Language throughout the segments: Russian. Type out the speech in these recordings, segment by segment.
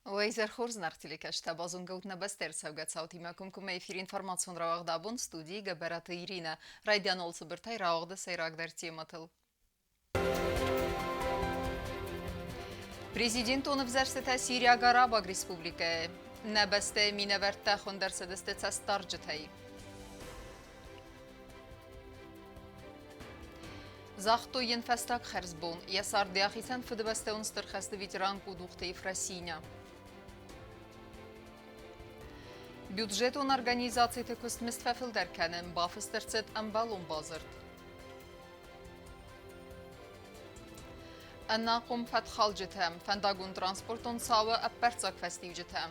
Wejzer Хорзнартиликаш табазун гавтна бастер савгатсауti макумkum эфир информацион равагдабун студии Габарата Ирина. Райдян олсы біртай равагда сайрагдар тематыл. Президент оны взарсета Сирия Гарабаг Республика. Набасте минаверта хондарсадасте цастарджатай. Захто янфастак харзбон. Ясар диахисан фудбасте унстер хасты ветеран кудухты Ефросиня. Бюджет он организации текуст мистфафил деркенем, бафыстерцет амбалон базырт. Аннакум фатхал джетем, фандагун транспортон сава апперцак фестив джетем.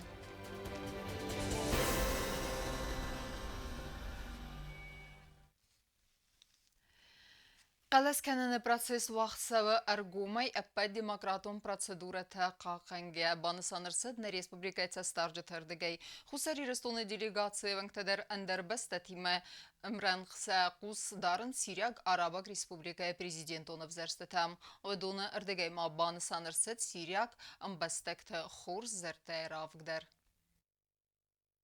قلس كان процесс وقتسوى أرجومي أبا ديمقراطون процедورة قاقنجة بانسانرسد نا республикайца старжетардыгай. Хусари рестолны делегации ванктадар андер бастатима мранхса кус дарын Сирияг Арабаг Республикая президентон взерстетам. Одуны ардыгай ма бансанрсд Сирияг амбастекта хорс зертай равгдар.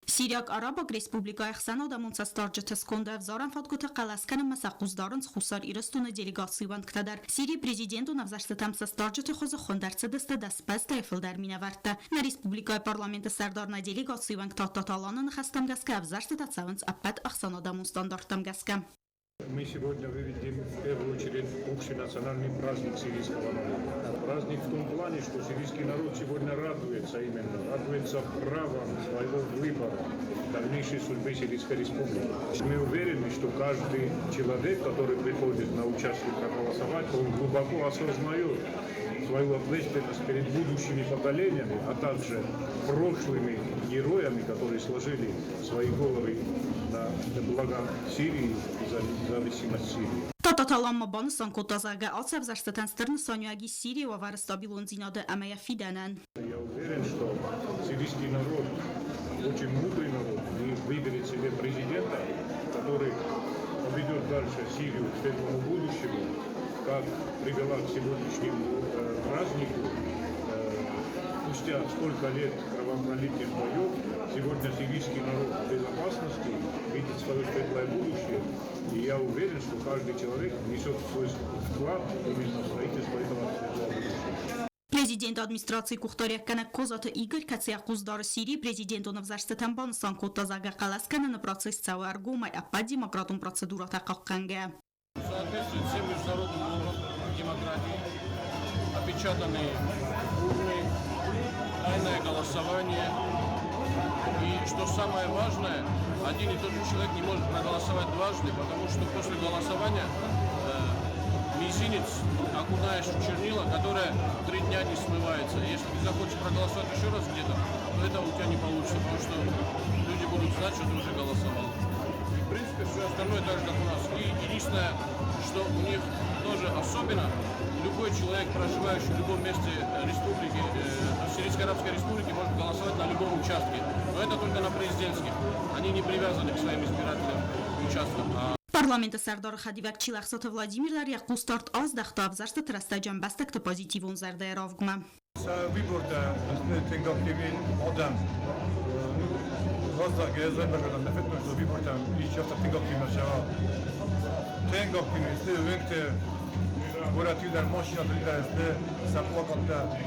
Сирияк Арабаг Республикай хсанадамун састарджетас конда взаран фаткута қаласкана масақуздаран хусар ирастуна делегациюан ктадар. Сирия президенту навзаштатам састарджете хоза хондарцедесте даспаста эфилдар минаварта. На республикай парламента сардарна делегациюан ктататаланан хастамгаска авзаштатацаванц аппат ахсанадамун стандартамгаска. Мы сегодня выведем в первую очередь общий национальный праздник сирийского народа. Праздник в том плане, что сирийский народ сегодня радуется правом своего выбора дальнейшей судьбы Сирийской республики. Мы уверены, что каждый человек, который приходит на участие проголосовать, он глубоко осознает свою ответственность перед будущими поколениями, а также прошлыми героями, которые сложили свои головы на благо Сирии и за независимость Сирии. Тататалама бансан котазага ацавзаштатан стернсанюаги Сирии вавар стабилун зинаде амая фиданан. Я уверен, что сирийский народ, очень мудрый народ, и выберет себе президента, который поведет дальше Сирию к светлому будущему, как привела к сегодняшнему празднику. Спустя столько лет кровопролитных боев, сегодня сирийский народ в безопасности видит свое светлое будущее. И я уверен, что каждый человек несет свой вклад именно в строительство этого светлого будущего. Президент администрации Кухтаряккана Козата Игорь Кацияқуздары Сирии президентон взаштатан бансан котазага қаласкана на процесс цавы аргумай аппа демократун процедурата қаққанга. В соответствии с всем международным нормам демократии, опечатанные урны, тайное голосование. И что самое важное, один и тот же человек не может проголосовать дважды, потому что после голосования мизинец окунаешь в чернила, которое 3 дня не смывается. Если ты захочешь проголосовать еще раз где-то, то это у тебя не получится, потому что люди будут знать, что ты уже голосовал. И, в принципе, все остальное так же, как у нас. И единственное, что у них тоже особенно, любой человек, проживающий в любом месте республики, Сирийской Арабской Республики, может голосовать на любом участке. Но это только на президентских. Они не привязаны к своим избирательным участкам. Парламента сардор хадивак Чилахсота Владимир Дарьяқу старт аз дахта авзашта трастаджан бастакта позитивун зарда равгма. Виборда тенгактивин адам разда гезен бажадан нафетно что виборда и часто тенгактивна шава. Тенгактивин сте венте горати дар машина дар сте саплакатта.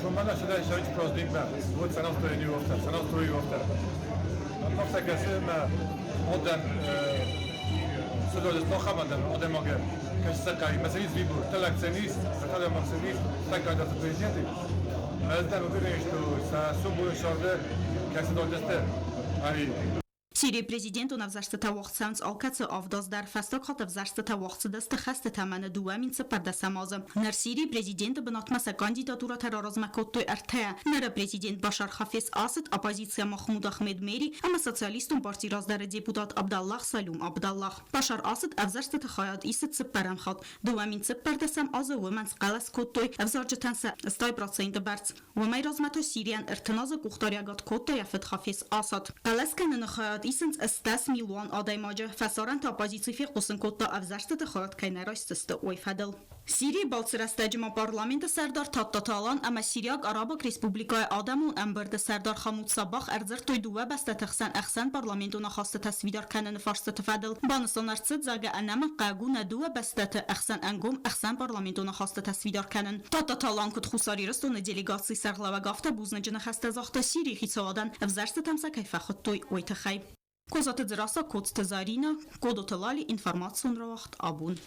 Шумана шада шарич праздник ба. Вот санастроение вовта, санастроение вовта. Просто касема адам سوداد نخواندن آدم اگر کسی سکایی مثلا ویبور تلکسنیست ستاد مقصدیست تکای دست پرزیدنتی از در وقتی що سوبوی شارده کسی دادسته آری Сирия президенту навзаштата вахтсанц алкаца авдаздар фастак хата взаштата вахтсадасты хаста тамана дуаминца пардасамаза. Нар Сирия президента бенатмаса кандидатура тараразмакоттой артая. Нара президент Башар Хафез Асад, оппозиция Махмуд Ахмед Мери, ама социалистун партии раздара депутат Абдаллах Салюм Абдаллах. Башар Асад авзаштата хаят исат цепарамхат. Дуаминца пардасам аза ваманц қалас коттой авзарджатанса 100% барц. Вамай размато Сириян иртиназа кухтариагат коттой афет Хафез Асад. Қалас канана хаят Isens estas miluan adaymaja fasaran ta opoziciya fi qusun kotta avzashta ta kharat kaynarashta oi fadal. Сирия Балцырастаджима парламента Сардар Таттаталан, ама Сирияк Арабак Республикай Адамун Амбарда Сардар Хамуд Сабах Арзар Тойдува Баста Тахсан Ахсан парламентуна خاصة تصوير كان فرصة تفادل بانستان ارتد زاga انما قاگون دو بستت احسن انگوم احسن парламентуна خاصة تصوير كان Таттаталан куд خساری رستون делегации سرغلا و گافته بوزن جنه خسته زاخته سیری خیصادن افزرست تمسا کیفه خود توی ویتخی کوزات دراسا کود تزارینا کودو تلالی انفرماتسون رو وقت آبون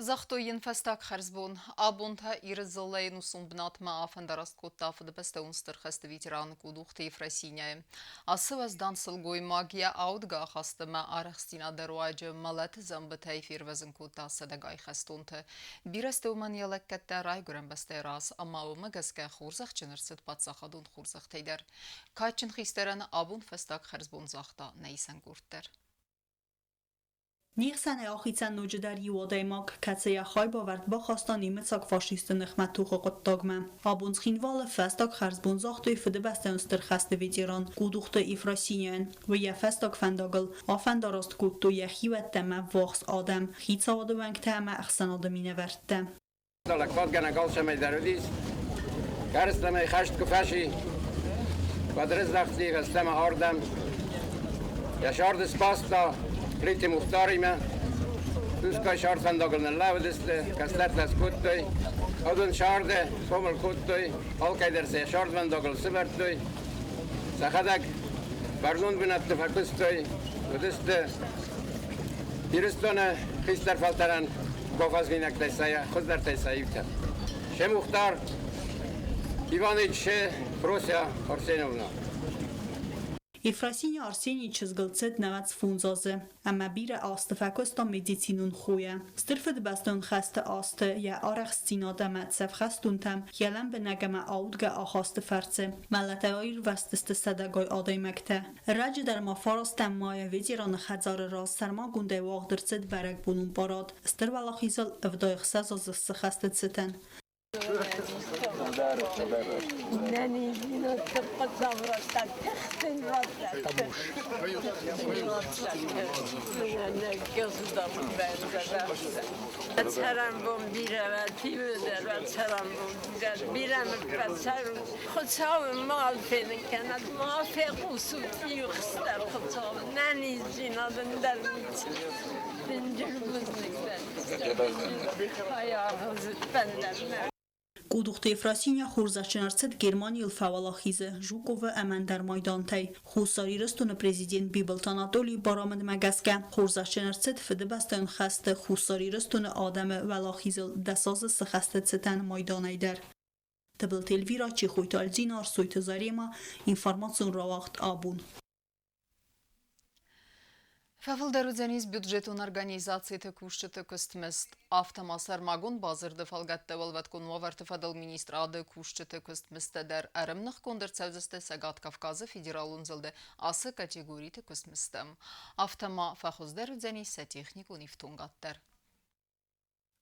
Захтоин фестак харзбон, абонта ирзалейн усумбнат маафандараст коттафы да бесте унстер хасты ветераны кудухты Ефросиняе. Асываз дансылгой магия аудга хасты ма арахстина даруаджы малат замбыта эфирвазын коттасы да гай хастунты. Бирасты уман ялеккетте рай гөрен бесте раз, ама умагаске хурзах чынырсыт патсахадун хурзах тейдер. Кайчын хистерен абон фестак харзбон захта нейсен гурттер. نیخسن آخیتن نوجه در یوادای ماک کسی خای باورد با خواستان نیمت ساک فاشیست نخمت توخ قد داگمه. آبونز خینوال فستاک خرزبون زاختوی فده بسته انستر خسته ویدیران گودوخت ایفراسینیان و یه فستاک فنداگل آفن داراست کود تو یخی و تمه واقس آدم خیت سواده ونگ تمه اخسن آدمی نورده. دالکات گنه گالشه می درودیز کرستم ای خشت کفشی و درز دختی فستم آردم یشارد سپاستا Priti muhtarime, tuska şart fendagılın lavdiste, kastetles kuttoy, odun şarde, komul kuttoy, halkayderse şart fendagıl sıvertoy, sahadak, barlun binattı fakustoy, ödüste, biristone, hister faltaran, gofaz binek teysaya, kuzlar teysayivten. Şe muhtar, Ivaniç şe, Prosya, Arsenovna. Ефросинья Арсений чизгалцет навац фунзазы, ама бире асты факоста медицинун хуя. Стырфет бастун хасты асты, я арах стинада мацев хастун там, ялам به نگم آودگه آخاست فرце. ملته آیر وستست صدگای آدای مکته. رج در ما فارستم مای ویدیران خزار راز سرما گنده واغ درцет برگ بونون باراد. استر والا خیزل افدای خساز از سخستت ستن. نني زينة تبقى صبرة تختن راسك أنا قصدر أتسرم بوم بيرا وتيودر أتسرم بوم بيرا متفسر خطاو مال فين كانت ما في قصوتي وخستر خطاو نني زينة بندر بنجر بزنك هيا هزت بندر گودوخت افراسینیا خورزاشنارسد گرمانی الفوالاخیزه جوکوه امن در مایدان تی خوصاری رستون پرزیدنت بیبلتان آدولی بارامد مگسکه خورزاشنارسد فده بستن خسته خوصاری رستون آدم ولاخیزل دساز سخسته ستن مایدانای در تبل تلویرا چی خویتال زینار سویت زاریما اینفارماسیون را وقت آبون Фавылдарудзанис бюджетун организации текущete көстмест автомасар магун базырды фалгатте валваткун вавартыфадал министр ады кущете көстместедер әрімнық кондырцәвзісті Сагат Кавказы федералун зылды асы категорийті көстместем. Автома фахуздарудзанис технику нефтунгаттер.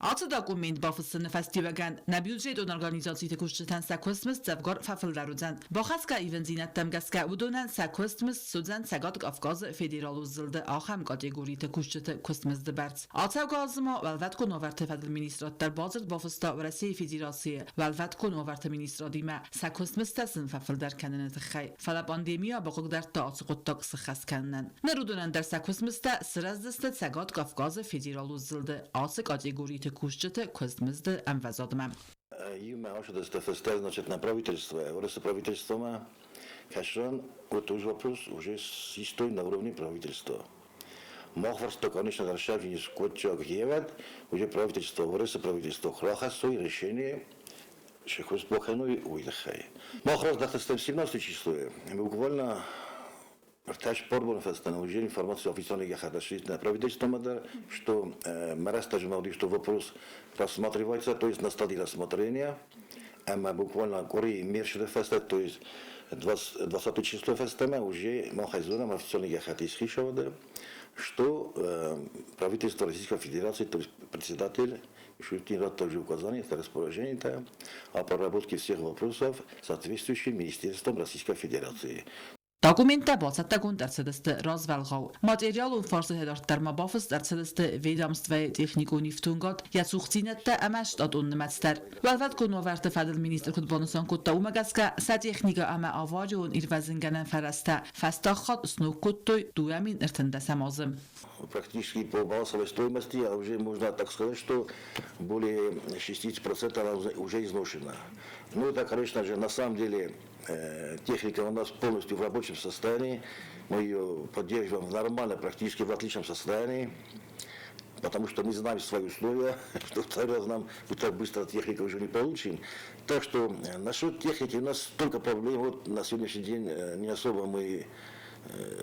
Alte Dokument bafısını festivagan na budżet organizacji tekuszczytan sakostmys zawgor fafıldarudzen. Boxaska evenzinetem gaska udonan sakostmys sudzen sagat Kavkazı federalu zıldı aham kategori tekuszczyty kostmys barc. Alte gazıma velvet konovarte fedel ministratlar bazırt bafısta Rusya Federasyası velvet konovarte ministradime sakostmys tasın fafıldar kendine tıxay. Fala pandemiya baqıqdar taatsı qottak sıxas kendinen. Nerudonan der sakostmysta sırazdıstet sagat Kavkazı federalu zıldı ası kategori Кушчете костмезде амвазадмам. Има още да сте фестер, значит, на правительство. Връзка правительствома, кашран, вот уже вопрос уже си стои на уровне правительства. Махварство, конечно, държави из Котча геват, уже правительство, връзка правительство, храха стои решение, ще хоз бохано и уйдахай. Махварс дахте 17 число. Буквально Рташ порбон фестана уже информацию официальная хадашит на правительство мадар, что мараста журналист, что вопрос рассматривается, то есть на стадии рассмотрения, а мы буквально кори мерши феста, то есть 20 число фестама уже махайзоном официальная хадис хишавада, что правительство Российской Федерации, то есть председатель Шутин рад тоже указание, это расположение о проработке всех вопросов, соответствующим Министерством Российской Федерации. Dokumenta botsattakun dersedeste Roswellgau. Material und Forstheder Dermabafes dersedeste Vedamstve Techniku Niftungot, Yatsuchzinette Amashtat unnemetster. Welvat kunoverte Fedel Minister Kutbonusan Kutta Umagaska, Sa Technika Ama Avarion Irvazingenen Feresta, Festachat Snukuttoy Дуямин Эртенде Самозым. Практически по балансовой стоимости, а уже можно так сказать, что более 60% она уже изношена. Ну, это, конечно же, на самом деле техника у нас полностью в рабочем состоянии. Мы ее поддерживаем в нормальном, практически в отличном состоянии. Потому что мы знаем свои условия, что второй раз нам так быстро техника уже не получим. Так что насчет техники у нас столько проблем. Вот на сегодняшний день не особо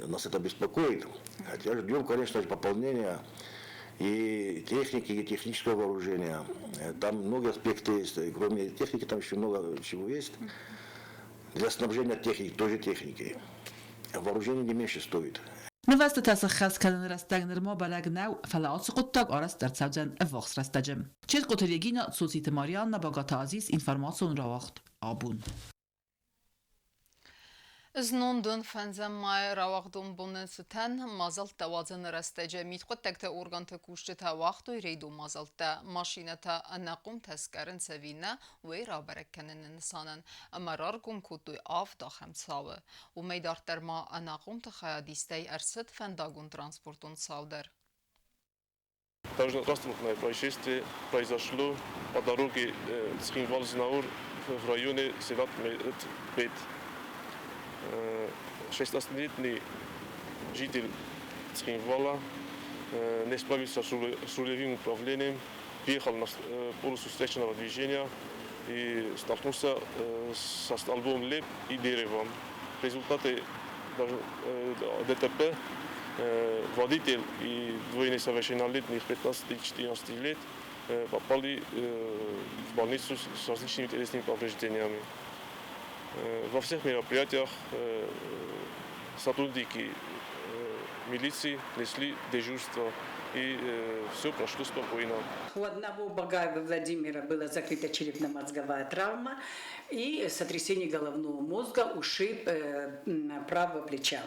нас это беспокоит. Хотя ждем, конечно же, пополнения и техники, и технического вооружения. Там много аспектов есть. Кроме техники, там еще много чего есть. Для снабжения техники, тоже техники. Вооружение не меньше стоит. Növeste tasıxas kadın rastagner mobalagnav falaatsı quttak aras dertsavcan evvaks rastacım. Çet qotelegina tsusiti Marianna bagata aziz informasyon ravaqt abun. Znondun fenzemmay ravaqdun bunun süten mazalt tavazın rastece mitquttekte organtı kuşçıta vaqtu reydu mazaltta maşinata anaqum teskerin sevine ve raberekkenin insanın amarargum kutuy av daxemsağı. U meydarterma anaqum tıxayadistey ersit fendagun transportun savder. Дорожно-транспортное происшествие произошло по дороге Цхинвал-Знаур в районе Севат-Бет. 16-летний житель Цхинвала не справился с рулевым управлением, въехал на полосу встречного движения и столкнулся со столбом леп и деревом. В результате ДТП водитель и двое несовершеннолетних 15 и 14 лет попали в больницу с различными телесными повреждениями. Во всех мероприятиях сотрудники милиции несли дежурство, и все прошло спокойно. У одного Багаева Владимира была закрыта черепно-мозговая травма и сотрясение головного мозга, ушиб правого плеча.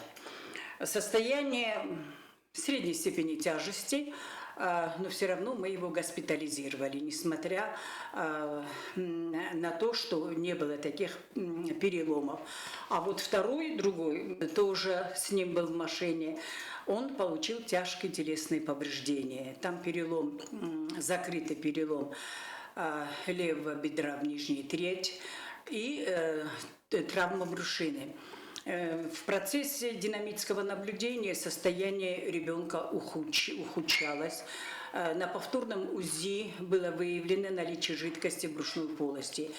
Состояние средней степени тяжести, но все равно мы его госпитализировали, несмотря на то, что не было таких переломов. А вот другой, тоже с ним был в машине, он получил тяжкие телесные повреждения. Там перелом, закрытый перелом левого бедра в нижней треть и травма брюшины. В процессе динамического наблюдения состояние ребенка ухудшалось. На повторном УЗИ было выявлено наличие жидкости в брюшной полости.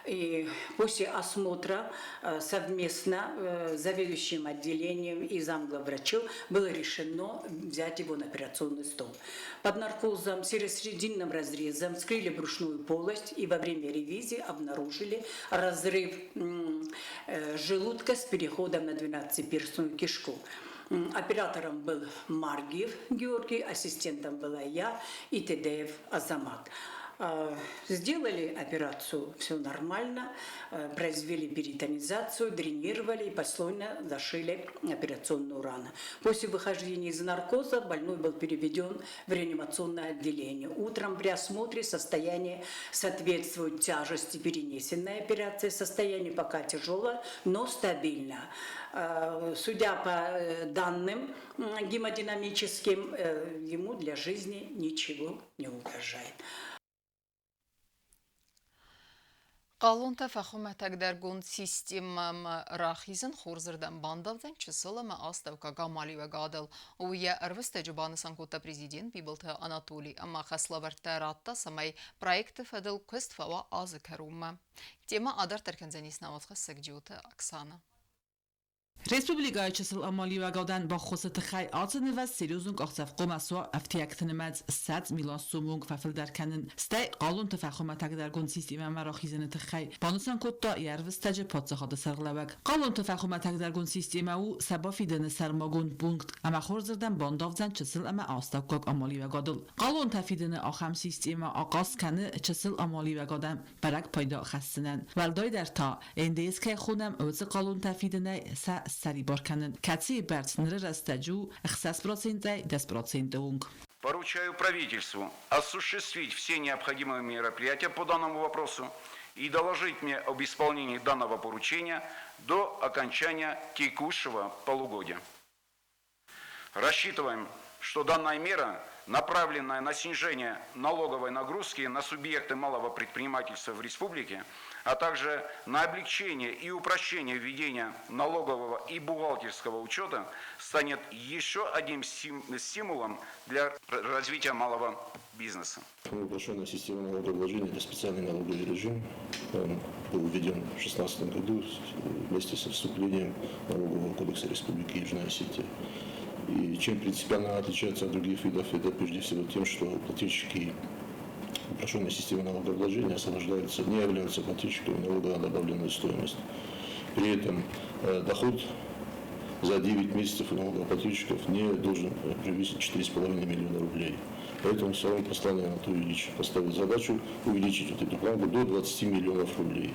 И после осмотра совместно с заведующим отделением и замглавврачом было решено взять его на операционный стол. Под наркозом серосрединным разрезом вскрыли брюшную полость и во время ревизии обнаружили разрыв желудка с переходом на 12-перстную кишку. Оператором был Маргиев Георгий, ассистентом была я и Тедеев Азамат. Сделали операцию, все нормально, произвели перитонизацию, дренировали и послойно зашили операционную рану. После выхождения из наркоза больной был переведен в реанимационное отделение. Утром при осмотре состояние соответствует тяжести перенесенной операции, состояние пока тяжелое, но стабильно. Судя по данным гемодинамическим, ему для жизни ничего не угрожает. قالون تفاهمتك در گون سیستم راخیزن خورزردن باندافدن چسل ما آستوکا گامالی و گادل و یا اروست جبان سانکوتا پریزیدین بیبلت آناتولی اما خسلاورت راتا سمای پرویکت فدل کست فوا آز کروم تیما آدر ترکنزنیس نوازخ سگجوتا اکسانا Respublikaya çısıl amali ve gavdan baxosa tıxay altını ve seriozun qaxsaf qomaswa aftiyaktınımaz 100 milyon sumung fafil derkenin stay qalun tefahuma tagdargun sistema maraxizini tıxay banusan kotta yervistaje patsaxada sarglavak qalun tefahuma tagdargun sistema u sabafidini sarmagun punkt ama xorzirdan bandavzan çısıl ama astavkak amali ve gadıl qalun tafidini axam sistema aqas kanı çısıl amali ve gadan barak payda xassinen valday der ta endeyiz ki xunam özü qalun tafidini sa Сариборканын Каци Бертнер Растаджу 10% Поручаю правительству осуществить все необходимые мероприятия по данному вопросу и доложить мне об исполнении данного поручения до окончания текущего полугодия. Рассчитываем, что данная мера, направленная на снижение налоговой нагрузки на субъекты малого предпринимательства в республике, а также на облегчение и упрощение введения налогового и бухгалтерского учета, станет еще одним стимулом для развития малого бизнеса. Упрощенная система налогообложения – это специальный налоговый режим. Он был введен в 2016 году вместе со вступлением Налогового кодекса Республики Южная Осетия. И чем принципиально отличается от других видов, это прежде всего тем, что плательщики упрощенной системы налогообложения освобождаются, не являются плательщиками налога на добавленную стоимость. При этом доход за 9 месяцев у налогоплательщиков не должен превысить 4,5 миллиона рублей. Поэтому в своем послании Анатолий Ильич поставил задачу увеличить вот эту планку до 20 миллионов рублей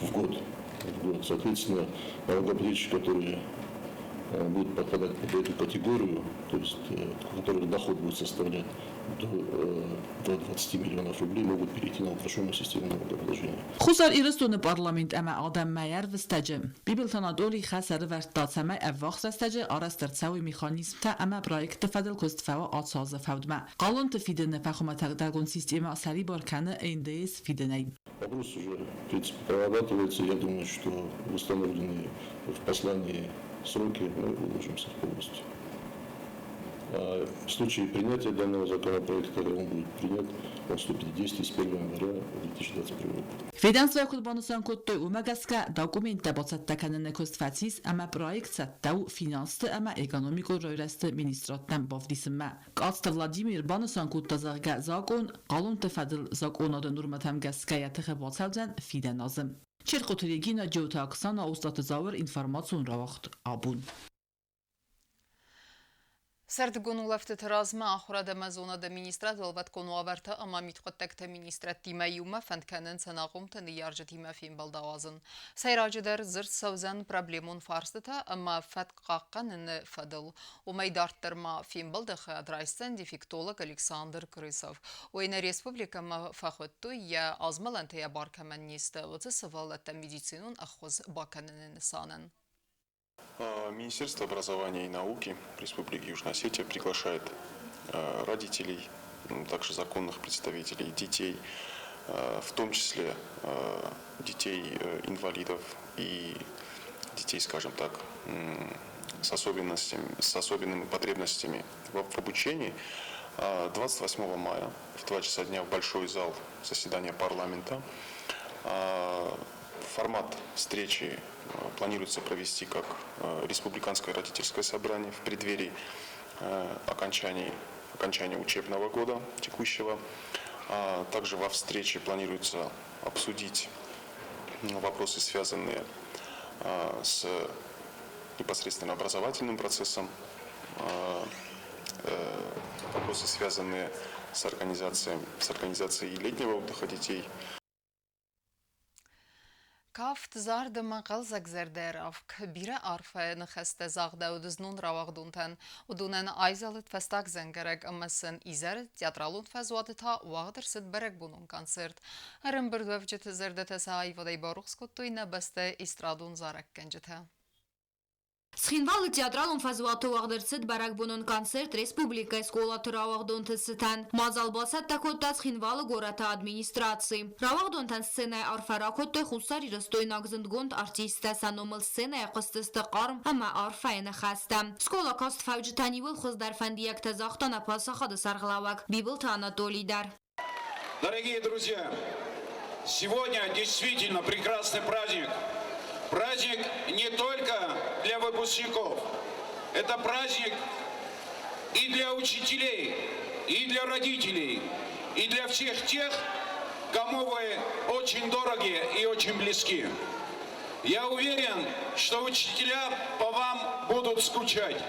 в год. Соответственно, налогоплательщики, которые будут подпадать под эту категорию, то есть у которых доход будет составлять до 20 миллионов рублей, могут перейти на упрощенную систему налогообложения. Хусар Ирстон парламент ама Адам Майер встаджи. Бибелтанадори хасар вертатсама аввахс встаджи арастарцави механизм та ама проект фадل костфاو آتساز فودما. قالون تفيدن فخومة تقدرون система Сариборкана НДС фиденей. Вопрос уже, в принципе, прорабатывается. Я думаю, что в установленные в послании сроки мы уложимся полностью. В случае принятия данного законопроекта, он будет принят, он вступит в действие с 1 января 2021 года. Ведомство Кудбанусан Куттой Умагаска документа боцаттаканын костфатис ама проект саттау финансты ама экономико ройрасты министраттан бовдисимма. Катста Владимир Банусан Куттазарга закон, қалун тефадил законоды нурматамгаская тыхыбоцалдан фиден азым. Черкотрегина Джота Оксана Устатызауэр информацион равахт абун. Сардгону лефтет разма ахурада мазона администрат волбат кону аварта ама митхоттек администрат тима юма фантканен санагум тани яржа тима фин балдавазын. Сайраджидер зырт саузан проблемун фарстыта ама фаткакканын фадыл. Умайдарттырма фин балдыхы адрайстан дефектолог Александр Крысов. Ойна республика ма фахотту я азмалантая баркамен несты. Вацы савалатта медицинун ахоз баканын санын. Министерство образования и науки Республики Южная Осетия приглашает родителей, также законных представителей детей, в том числе детей-инвалидов и детей, скажем так, с особенными потребностями в обучении 28 мая в 2 часа дня в большой зал заседания парламента. Формат встречи планируется провести как республиканское родительское собрание в преддверии окончания учебного года текущего. Также во встрече планируется обсудить вопросы, связанные с непосредственно образовательным процессом, вопросы, связанные с организацией летнего отдыха детей. Кафт зарды мақал загзердер авк бире арфе нхесте загда удузнун равагдунтан удунан айзалыт фестак зенгерек амасын изер театралун фазвадыта вагдырсыт берек бунун концерт. Арым бірдвевчет зердете саай водай барухскоттуйна басте истрадун зарек генжете. Схинвалы театралун фазвату вагдырсыт берек бунун концерт республика сколаты равагдунтысытан. Мазал басат такотта схинвалы гората администрации. Равагдунтан сценая арфаракотты хусари растойнак зындгонд артиста саномыл сценая қыстысты қарм, ама арфайны хаста. Скола каст фавджитанивыл хоздарфандияк тазахтана пасахады сарглавак. Бибылта Анатолийдар. Дорогие друзья, сегодня действительно прекрасный праздник. Праздник не только для выпускников, это праздник и для учителей, и для родителей, и для всех тех, кому вы очень дороги и очень близки. Я уверен, что учителя по вам будут скучать.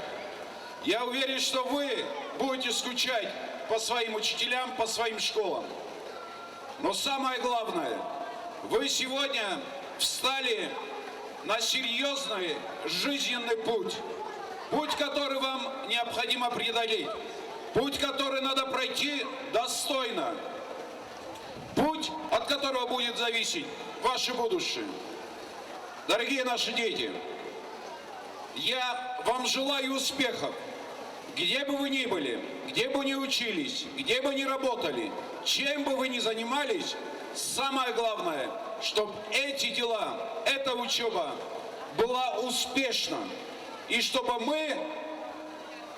Я уверен, что вы будете скучать по своим учителям, по своим школам. Но самое главное, вы сегодня встали на серьезный жизненный путь. Путь, который вам необходимо преодолеть. Путь, который надо пройти достойно. Путь, от которого будет зависеть ваше будущее. Дорогие наши дети, я вам желаю успехов. Где бы вы ни были, где бы ни учились, где бы ни работали, чем бы вы ни занимались, самое главное, чтобы эти дела, эта учеба была успешна. И чтобы мы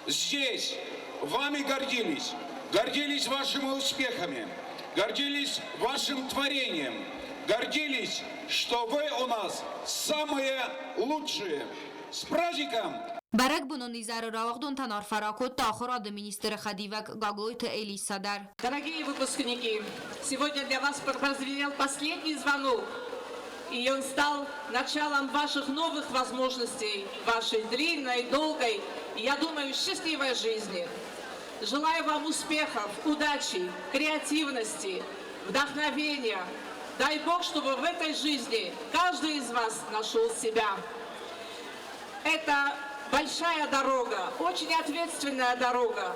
здесь вами гордились, гордились вашими успехами, гордились вашим творением, гордились, что вы у нас самые лучшие. С праздником! Барак бунун низар равагдун танар фаракот тахора до министра Хадивак Гаглойта Элисадар. Дорогие выпускники, сегодня для вас прозвенел последний звонок, и он стал началом ваших новых возможностей, вашей длинной, долгой, и, я думаю, счастливой жизни. Желаю вам успехов, удачи, креативности, вдохновения. Дай Бог, чтобы в этой жизни каждый из вас нашел себя. Это большая дорога, очень ответственная дорога.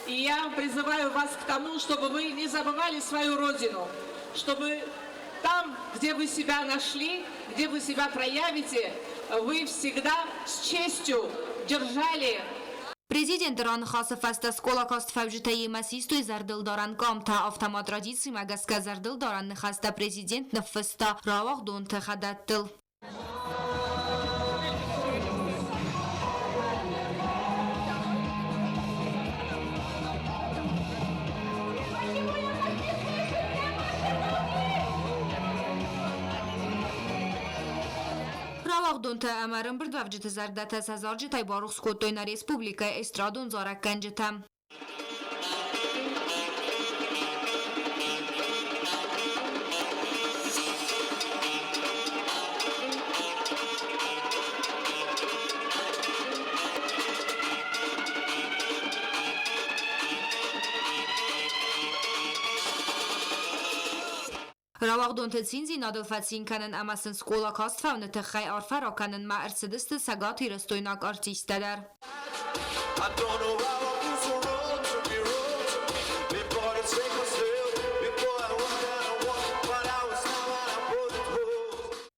И я призываю вас к тому, чтобы вы не забывали свою родину, чтобы там, где вы себя нашли, где вы себя проявите, вы всегда с честью держали. Президент Иран хасы фаста скола каст фавжитаи масистой зардыл даран камта автомат радиции магаска зардыл даран хаста президент нафаста равах дон тахадаттыл. Равагдонта амарым бір двавжиты зардата сазаржитай барух скоттойна республика эстрадон зарак канжита. Равагдон тецинзи надылфатсин канен амасын скола кастфавны тахай арфара канен ма Мерседес сагати растойнак артистадар.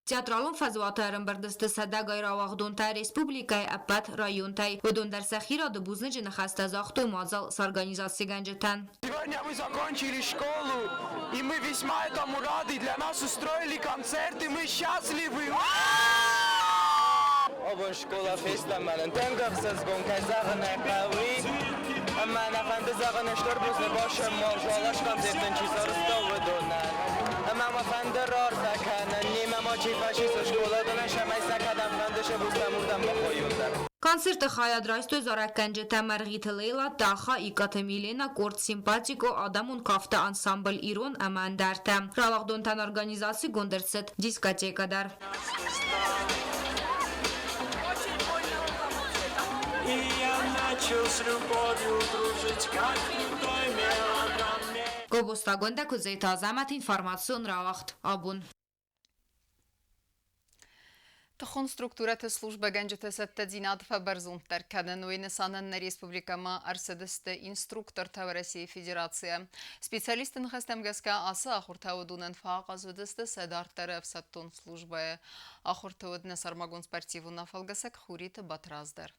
Театралон фазуатарым бардысты садагай Равагдонта республикай апат районтай. Удон дар сахира до бузнеджи нахаста захтой мазал с организацией ганджетан. Сегодня мы закончили школу, и мы весьма этому рады. Для нас устроили концерты, мы счастливы. Обон школа феста манен тенгахсыз гонкай загына кави. Аман афанды загына шторбузны башым можалаш концертын чизарыстау выдонан. Аман афанды рарса канан, нема мочи фашиса школадана шамай сакадам фандышы бустамурдан бахоюндан. Концерты хаядрайстой заракканжета Маргита Лейла Таха и Ката Милена Корт Симпатико Адамун Кафта ансамбль Ирон Амандарта. Равагдонтан организации Гондерцет дискотекадар. И я начал с любовью дружить, как в той мелодраме. Гобуста Гонда Кузейта Азамат информацион Равахт Абун. تخون سترکتورات служба генджете сеттедзинат фаберзун теркаден уйнесанен на республика ма арседесте инструктор тав России Федерация. Специалистин хастемгеска аса ахуртаудунен фаақазведесте седартарев саттун службае. Ахуртаудне сармагун спортиву нафалгасек хурит батраздер.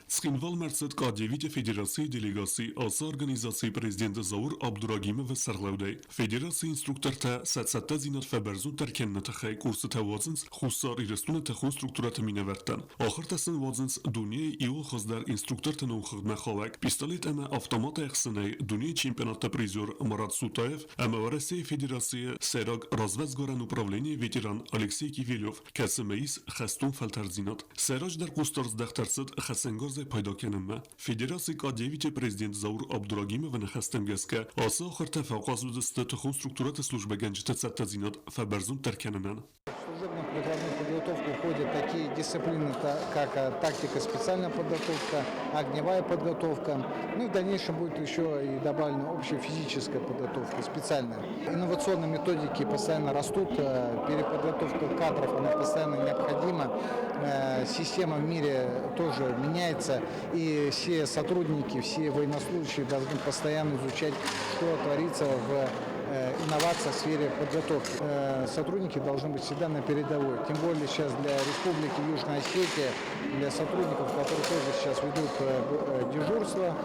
Схинвал Мерцет К9 Федерации делегации аса организации президента Заур Абдурагимова Сарлаудей. Федерация инструкторта сатсатта зинат фаберзун теркеннета хай курсата вазенс хуссар ирестунета хун структурата минавертан. Ахыртасын вазенс дуния ио хаздар инструкторта наухадма халак. Пистолет ама автомата яхсанай дуния чемпионата призер Марат Сутаев, ама в России Федерация Сераг развязгоран управление ветеран Алексей Кивилев, Касамаис Хастун Фалтарзинат. Сераж дар кустарс дахтарцет Хасенгор پیدا کنم. فدراسیون К9 президент Заур Абдурагимова нахастемгеска аса ахыр тafaqas удасты тхун структурата служба генджета саттазинат фаберзун теркененан. служебную прикладную подготовку входят такие дисциплины, как тактика, специальная подготовка, огневая подготовка. Ну и в дальнейшем будет еще и добавлена общая физическая подготовка, специальная. Инновационные методики постоянно растут, переподготовка кадров она постоянно необходима. Система в мире тоже меняется, и все сотрудники, все военнослужащие должны постоянно изучать, что творится в инновациях в сфере подготовки. Сотрудники должны быть всегда на передовой. Тем более сейчас для Республики Южная Осетия, для сотрудников, которые тоже сейчас ведут дежурство,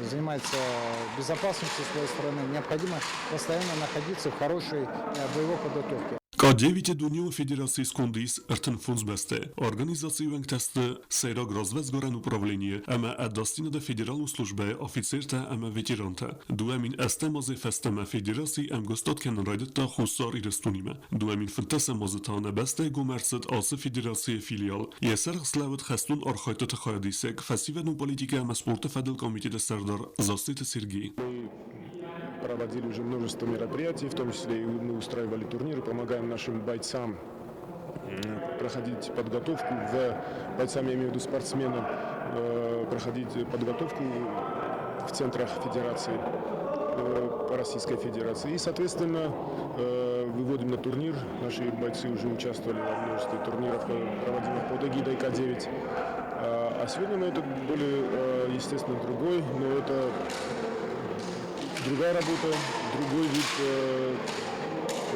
занимаются безопасностью своей страны, необходимо постоянно находиться в хорошей боевой подготовке. K9 Dunyo Federacji Skondis Ertenfonds Beste. Organizacji Węgtesty Sejrog Rozvezgoran Upravlenie ama Adostina de Federalnu Službe Oficirta ama Veteranta. Duemin Estemaze Festema Federacji Gostotken Rajdetta Hussar Irestunime. Duemin Fentesa Mozetane Beste Gomerset Ase Federacji Filial. Yeser Slavet Khastun Arkhayta Takhayadisek Festivalnu Politika ama Sporta Fedel Komitete Serdar Zastit Sergei. Проводили уже множество мероприятий, в том числе и мы устраивали турниры, помогаем нашим бойцам проходить подготовку, бойцам, я имею в виду спортсменам, проходить подготовку в центрах Федерации, по Российской Федерации. И, соответственно, выводим на турнир. Наши бойцы уже участвовали во множестве турниров, проводимых под эгидой К9. А сегодня это более, естественно, другой, но это другая работа, другой вид,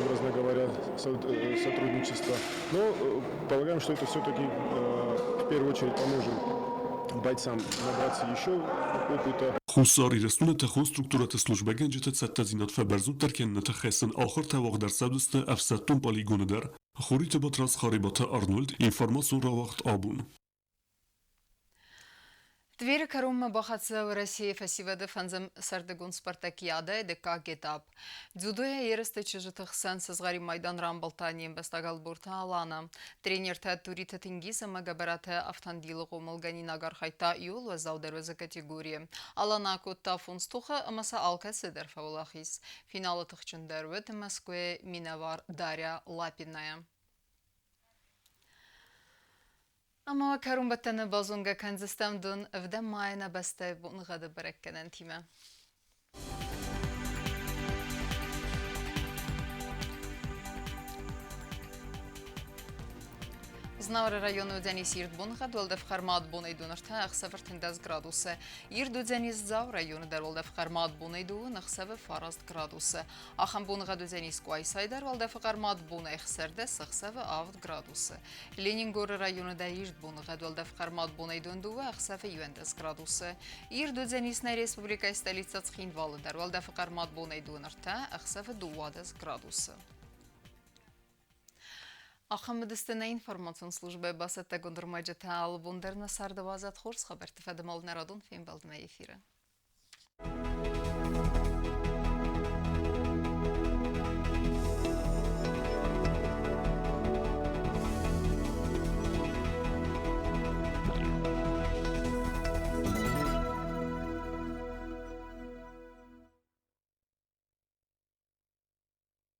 образно говоря, сотрудничества. Но полагаем, что это все-таки в первую очередь поможет бойцам набраться еще опыта. Hussar Irestunete Konstrukturate Službe Genjete Cettazinat Feberzut Terkennete Hessen Akhir Tawaq در Sabdiste Afsattun Poligone der Khorite Batras Kharibate Arnold Informasyon Rawaqt Abun. Твери карум бахатса в России фестивале фанзам сардагун спартакиада декак этап. Дзюдоя ересте чижитых сенсыз гари майдан рамбалтанием бастагал бурта алана. Тренер турита тенгиза магабарата автандилы гомылгани нагархайта юл ва заудервеза категория. Алана котта фунстуха амаса алка седер фаулахис. Финалы тыхчундервет Москве Минавар Дарья Лапиная. Ama karun battana bazunga kanzistam dun evde mayna beste bunga da berekkenen time. Знавр району Денис Ирдбунга долда в Хармат Бунайдунарта ахсавр 10 градусы. Ирду Денис Зав району долда в Хармат Бунайду нахсавр Фараст градусы. Ахам Бунга Денис Куайсайдар долда в Хармат Бунайхсердес ахсавр 8 градусы. Ленингор району да Ирдбунга долда в Хармат Бунайдунду ахсавр 11 градусы. Ирду Денис на Республика столица Цхинвалы долда в Хармат Бунайдунарта ахсавр 20 градусы. Ахамедистина информацион службе басетта гондурмаджета албундерна сардавазат хорс хабар тфадамал нарадун фин балдна эфира.